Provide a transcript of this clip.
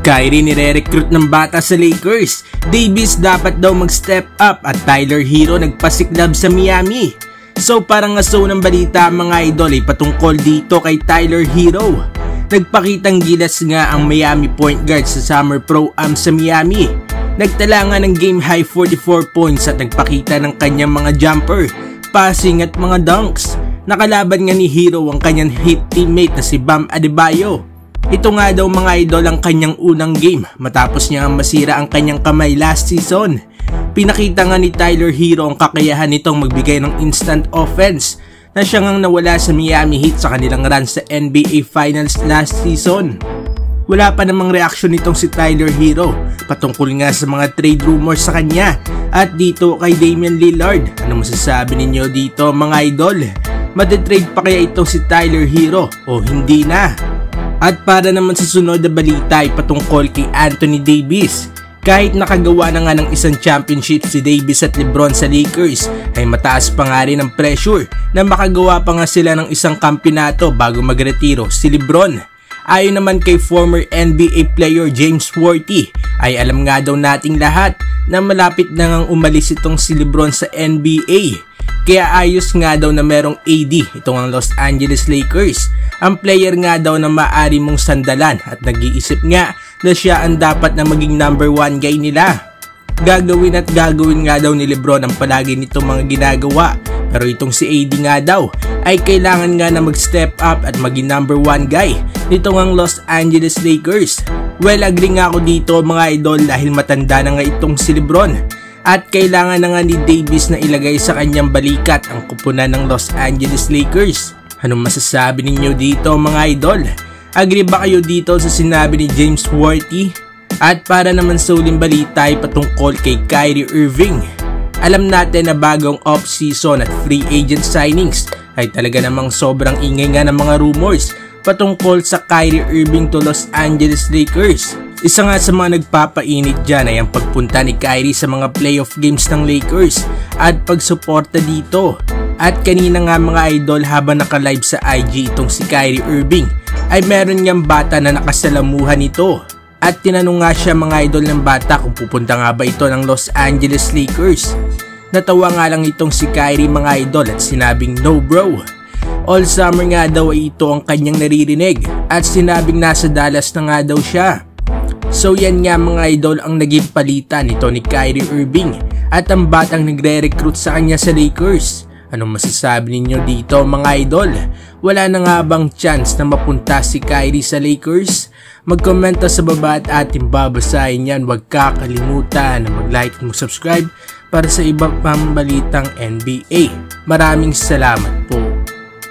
Kyrie nire-recruit ng bata sa Lakers, Davis dapat daw mag-step up at Tyler Hero nagpasiklab sa Miami. So parang aso ng balita mga idol ay patungkol dito kay Tyler Hero. Nagpakitang gilas nga ang Miami point guard sa Summer Pro-Am sa Miami. Nagtala nga ng game high 44 points at nagpakita ng kanyang mga jumper, passing at mga dunks. Nakalaban nga ni Hero ang kanyang hit teammate na si Bam Adebayo. Ito nga daw mga idol ang kanyang unang game matapos niya masira ang kanyang kamay last season. Pinakita nga ni Tyler Hero ang kakayahan nitong magbigay ng instant offense na siya ngang nawala sa Miami Heat sa kanilang run sa NBA Finals last season. Wala pa namang reaksyon nitong si Tyler Hero patungkol nga sa mga trade rumors sa kanya at dito kay Damian Lillard. Ano masasabi ninyo dito mga idol? Matitrade pa kaya itong si Tyler Hero o hindi na? At para naman sa sunod na balita ay patungkol kay Anthony Davis. Kahit nakagawa na nga ng isang championship si Davis at LeBron sa Lakers, ay mataas pa nga rin ang pressure na makagawa pa nga sila ng isang kampyonato bago magretiro si LeBron. Ayon naman kay former NBA player James Worthy, ay alam nga daw nating lahat na malapit na ngang umalis itong si LeBron sa NBA. Kaya ayos nga daw na merong AD itong ang Los Angeles Lakers. Ang player nga daw na maaari mong sandalan at nag-iisip nga na siya ang dapat na maging number 1 guy nila. Gagawin nga daw ni LeBron ang palagi nitong mga ginagawa. Pero itong si AD nga daw ay kailangan nga na mag-step up at maging number 1 guy nitong ang Los Angeles Lakers. Well, agree nga ako dito mga idol dahil matanda na nga itong si LeBron. At kailangan na nga ni Davis na ilagay sa kanyang balikat ang kupunan ng Los Angeles Lakers. Anong masasabi ninyo dito mga idol? Agree ba kayo dito sa sinabi ni James Worthy? At para naman sa uling balita ay patungkol kay Kyrie Irving. Alam natin na bagong off-season at free agent signings ay talaga namang sobrang ingay nga ng mga rumors patungkol sa Kyrie Irving to Los Angeles Lakers. Isa nga sa mga nagpapainit dyan ay ang pagpunta ni Kyrie sa mga playoff games ng Lakers at pagsuporta dito. At kanina nga mga idol habang naka-live sa IG itong si Kyrie Irving ay meron niyang bata na nakasalamuhan nito. At tinanong nga siya mga idol ng bata kung pupunta nga ba ito ng Los Angeles Lakers. Natawa nga lang itong si Kyrie mga idol at sinabing no bro. All summer nga daw ay ito ang kanyang naririnig at sinabing nasa Dallas na nga daw siya. So yan nga mga idol ang naging palitan nito ni Kyrie Irving at ang batang nagre-recruit sa kanya sa Lakers. Anong masasabi ninyo dito mga idol? Wala na nga bang chance na mapunta si Kyrie sa Lakers? Mag-komento sa baba at ating babasahin yan. Huwag kakalimutan na mag-like at mag-subscribe para sa iba pang balitang NBA. Maraming salamat.